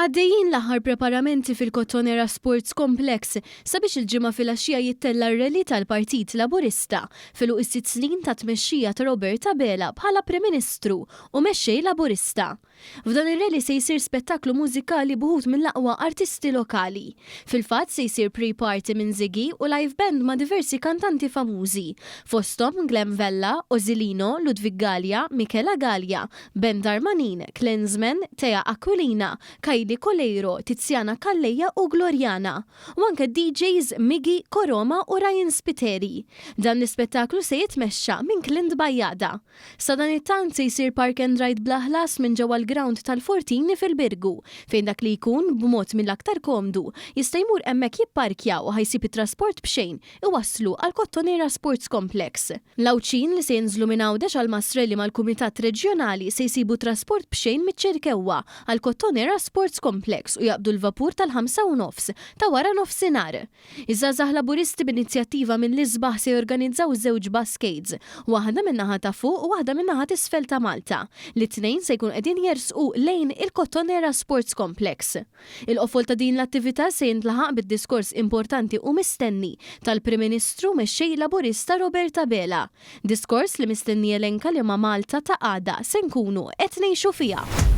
Għaddejjin l-aħħar preparamenti fil-Cotonera Sports Complex sabiex il-ġimgħa filgħaxija jittella r-rally tal-Partit Laburista filuq is-sitt snin ta' tmexxija ta' Roberta Bela bħala Prim Ministru u mexxej Laburista. F'dan ir-rally se jsir spettaklu mużikali buħut mill-aqwa artisti lokali. Fil-fatt se jsir pre-party minn Ziggy u live band ma' diversi kantanti famużi, fosthom Glenn Vella, Ozilino, Ludwig Gallia, Michela Gallia, Ben Darmanin, Klinsman, Tea Aquilina, Kylie Colero, Tiziana Kalleja u Gloriana, u anke DJs Miggy, Koroma u Ryan Spiteri. Dan l-ispettaklu se jitmexxa minn Clint Bajjada. Sa dan it-tant se jsir park and ride blaħlas minn ġewwa l-ground tal-Fortini fil-Birgu, fejn dak li jkun b'mod mill-aktar komdu jista' jmur hemmhekk jipparkja u ħajsib it-trasport b'xejn iwasslu għal Cotonera Sports Complex. L-awċin li se jinżlu minn Għawdex għal Mastrelli mal-Kumitat Reġjonali se jsibu trasport b'xejn miċ-Ċerkewwa għal Cotonera Sports Complex u jaqbdu l-vapur tal-5:30 ta' wara nofsinhar. Iż-żgħażagħ Laburisti b'inizjattiva minn l-isbaħ se jorganizzaw żewġ baskets, waħda min-naħa ta' fuq u waħda min-naħa t'isfel ta' Malta. L-itnejn se jkun qegħdin jersqu lejn il-Cotonera Sports Complex. Il-qofol ta' din l-attività se jintlaħaq bid-diskors importanti u mistenni tal-Prim Ministru mexxej Laburista Roberta Bela. Diskors li mistenni elenka li ma' Malta ta' għada se nkunu qed ngħixu fiha.